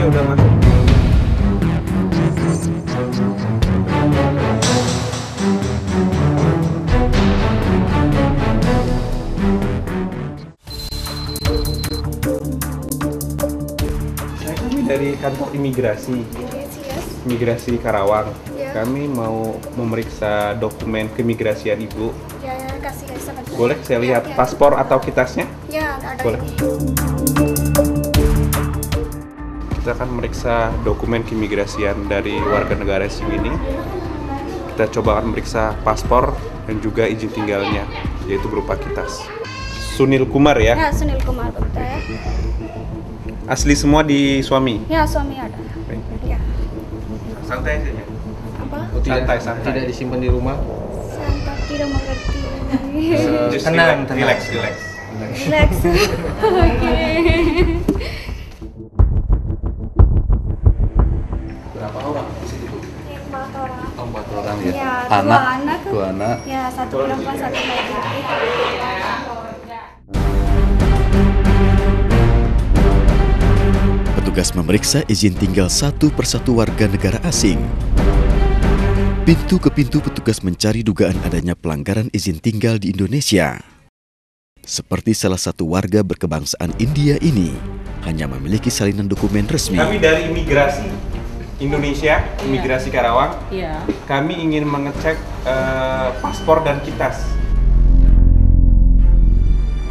udah masuk. Kami dari kantor imigrasi Karawang. Ya. Kami mau memeriksa dokumen keimigrasian Ibu. Ya, kasih sama saya. Boleh saya lihat Ya. paspor atau kitasnya? Ya, ada Boleh. ini. Kita akan memeriksa dokumen keimigrasian dari warga negara asing ini. Kita coba akan memeriksa paspor dan juga izin tinggalnya, yaitu berupa kitas. Sunil Kumar ya? Ya, Sunil Kumar betul ya. Asli semua di suami? Ya, suami ada. Ya. Santai saja. Apa? Santai. Tidak disimpan di rumah. Santai, tidak mengerti. Just Tenang. relax. Relax. Oke. Berapa orang di situ? 4 orang. 4 orang ya. Ya, Anak, 2 2 anak. Ya, 1 perempuan, 1 laki-laki. Petugas memeriksa izin tinggal satu persatu warga negara asing. Pintu ke pintu petugas mencari dugaan adanya pelanggaran izin tinggal di Indonesia. Seperti salah satu warga berkebangsaan India ini, hanya memiliki salinan dokumen resmi. Kami dari imigrasi Indonesia, imigrasi Karawang. Iya. Kami ingin mengecek paspor dan kitas.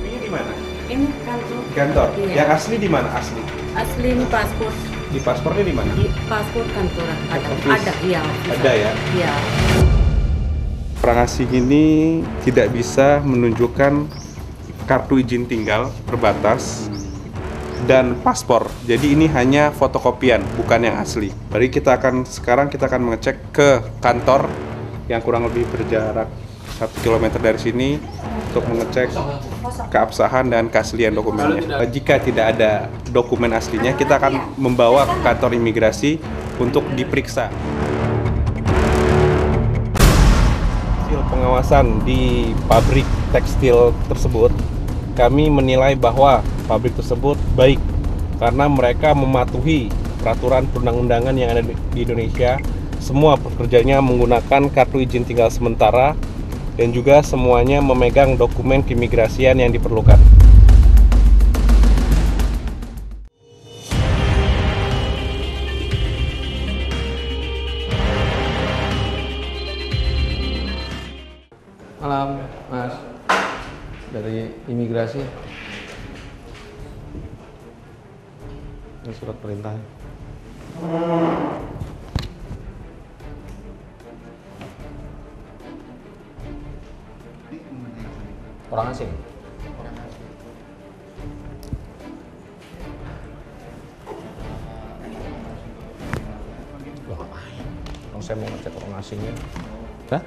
Ini di mana? Ini kantor. Di kantor. Iya. Yang asli di mana? Asli. Asli ini paspor. Di paspornya di mana? Di paspor kantor ada. Office. Ada, iya. Ada ya? Iya. Orang asing ini tidak bisa menunjukkan kartu izin tinggal terbatas dan paspor. Jadi ini hanya fotokopian, bukan yang asli. Jadi sekarang kita akan mengecek ke kantor yang kurang lebih berjarak 1 km dari sini untuk mengecek keabsahan dan keaslian dokumennya. Jika tidak ada dokumen aslinya, kita akan membawa ke kantor imigrasi untuk diperiksa. Hasil pengawasan di pabrik tekstil tersebut, kami menilai bahwa pabrik tersebut baik karena mereka mematuhi peraturan perundang-undangan yang ada di Indonesia. Semua pekerjanya menggunakan kartu izin tinggal sementara dan juga semuanya memegang dokumen keimigrasian yang diperlukan. Malam, Mas. Dari imigrasi. Ini surat perintah. Orang asing. Loh, ngapain? Orang saya mau ngecek orang asingnya. Hah?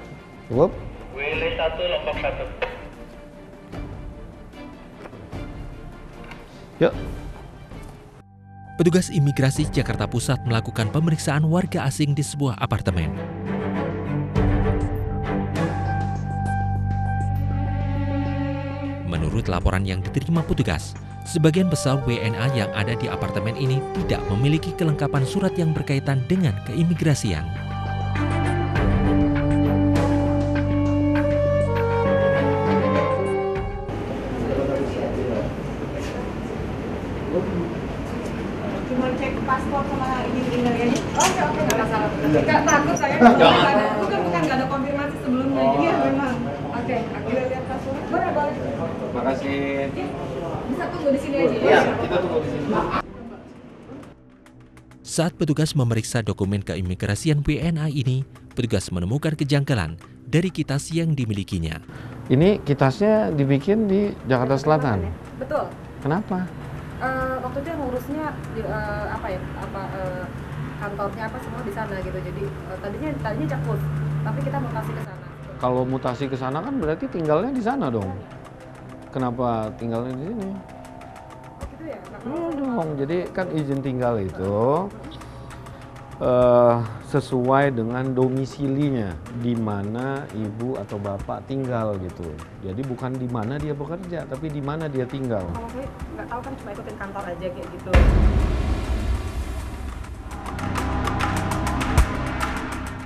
Ibu? Willy 1 Lombok 1. Yuk. Petugas imigrasi Jakarta Pusat melakukan pemeriksaan warga asing di sebuah apartemen. Menurut laporan yang diterima petugas, sebagian besar WNA yang ada di apartemen ini tidak memiliki kelengkapan surat yang berkaitan dengan keimigrasian. Cuma cek paspor sama izin tinggalnya. Oke, nggak masalah. Nggak takut saya. Bukan, nggak ada konfirmasi sebelumnya. Iya, memang. Oke, aku lihat paspor. Boleh. Makasih. Bisa tunggu di sini aja. Iya, kita tunggu di sini. Saat petugas memeriksa dokumen keimigrasian WNA ini, petugas menemukan kejanggalan dari kitas yang dimilikinya. Ini kitasnya dibikin di Jakarta Selatan. Betul. Kenapa? Waktu itu yang ngurusnya kantornya apa semua di sana gitu. Jadi tadinya Jakpus, tapi kita mutasi ke sana. Kalau mutasi ke sana kan berarti tinggalnya di sana dong. Kenapa tinggalnya di sini? Oh gitu ya? Iya dong. Jadi kan izin tinggal itu sesuai dengan domisilinya, di mana ibu atau bapak tinggal gitu. Jadi bukan di mana dia bekerja, tapi di mana dia tinggal. Kalau saya nggak tahu kan cuma ikutin kantor aja kayak gitu.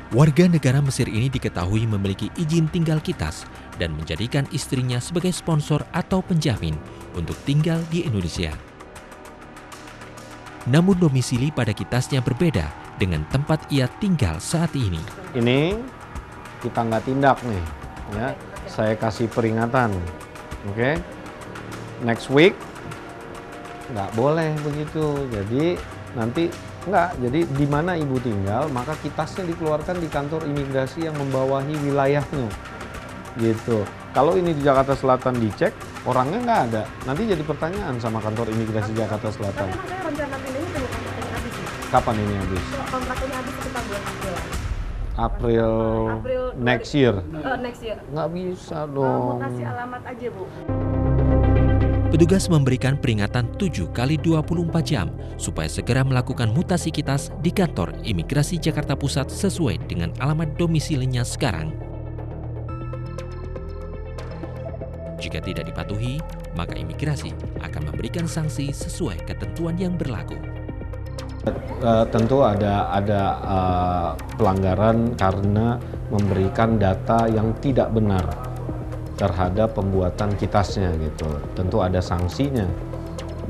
Warga negara Mesir ini diketahui memiliki izin tinggal kitas dan menjadikan istrinya sebagai sponsor atau penjamin untuk tinggal di Indonesia. Namun domisili pada kitasnya berbeda dengan tempat ia tinggal saat ini. Ini kita nggak tindak nih, ya. Saya kasih peringatan, oke? Next week nggak boleh begitu. Jadi nanti nggak. Jadi di mana ibu tinggal, maka kitasnya dikeluarkan di kantor imigrasi yang membawahi wilayahnya, gitu. Kalau ini di Jakarta Selatan dicek, orangnya nggak ada. Nanti jadi pertanyaan sama kantor imigrasi Jakarta Selatan. Tapi makanya rencana pindahin tunggu kontrak ini habis ya? Kapan ini habis? Kontrak ini habis sekitar bulan April. April next year. Next year. Nggak bisa dong. Mutasi alamat aja, Bu. Petugas memberikan peringatan 7 kali 24 jam supaya segera melakukan mutasi kitas di kantor imigrasi Jakarta Pusat sesuai dengan alamat domisilinya sekarang. Jika tidak dipatuhi, maka imigrasi akan memberikan sanksi sesuai ketentuan yang berlaku. Tentu ada pelanggaran karena memberikan data yang tidak benar terhadap pembuatan kitasnya gitu. Tentu ada sanksinya,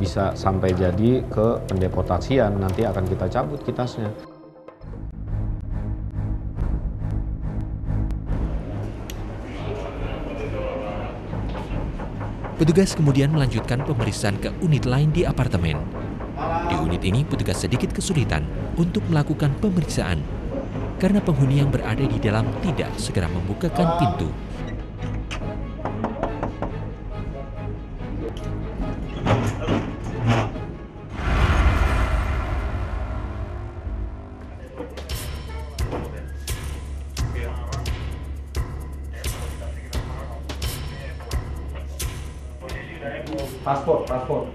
bisa sampai jadi ke pendeportasian, nanti akan kita cabut kitasnya. Petugas kemudian melanjutkan pemeriksaan ke unit lain di apartemen. Di unit ini petugas sedikit kesulitan untuk melakukan pemeriksaan karena penghuni yang berada di dalam tidak segera membukakan pintu. Paspor.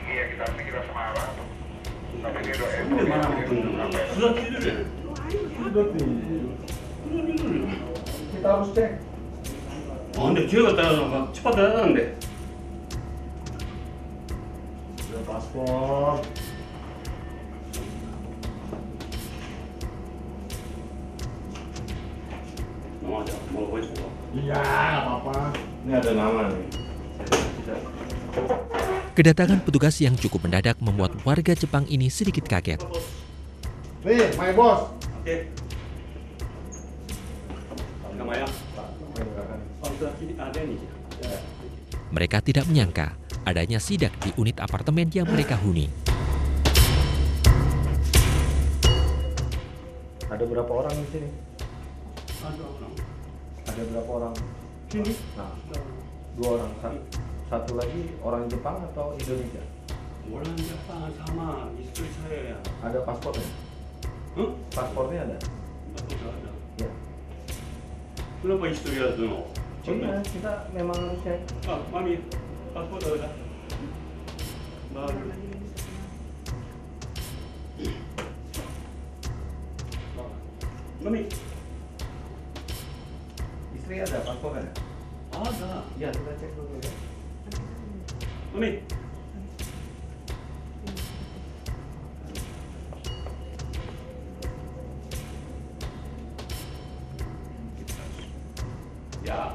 Iya, kita semarang. Tapi ini Kita harus cek. 근데 기회가 따라서 첫 번째 하는데. Paspor. 맞아, 뭐 있어? Iya, nggak apa-apa. Ini ada nama nih. Kedatangan petugas yang cukup mendadak membuat warga Jepang ini sedikit kaget. Nih, my boss. Oke. Namanya? Ada nih. Mereka tidak menyangka adanya sidak di unit apartemen yang mereka huni. Ada berapa orang di sini? Ada berapa orang? Sini? Nah, 2 orang. Satu lagi orang Jepang atau Indonesia? Orang Jepang sama istri saya. Ada paspornya? Paspornya ada? Ada. Ya. Kenapa istri ada tuh? Oh iya, kita memang harus cek. Mami, paspor ada. Baru. Mami, Istri ada paspornya? ada. Ya, kita cek dulu ya. Mami. Ya,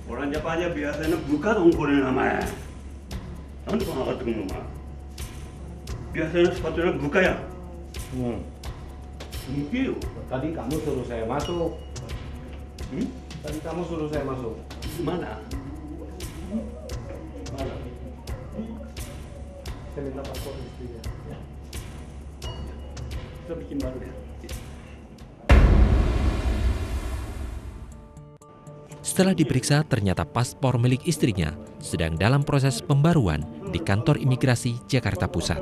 orang Jepang aja biasanya buka dong korea namanya. Nanti kalau nggak ketemu mah. Biasanya sepatunya buka ya. Mungkin. Tadi kamu suruh saya masuk. Tadi kamu suruh saya masuk. Mana? Mana? Saya minta paspor istrinya. Ya. Kita bikin baru ya. Setelah diperiksa, ternyata paspor milik istrinya sedang dalam proses pembaruan di kantor imigrasi Jakarta Pusat.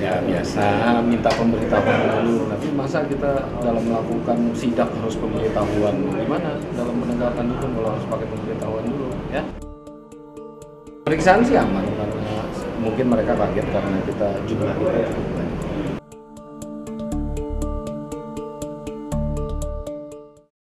Ya biasa minta pemberitahuan dulu, tapi masa kita dalam melakukan sidak harus pemberitahuan gimana? Dalam penegakan hukum kalau harus pakai pemberitahuan dulu, ya. Periksaan sih aman karena mungkin mereka kaget karena kita jumlah kita cukup banyak.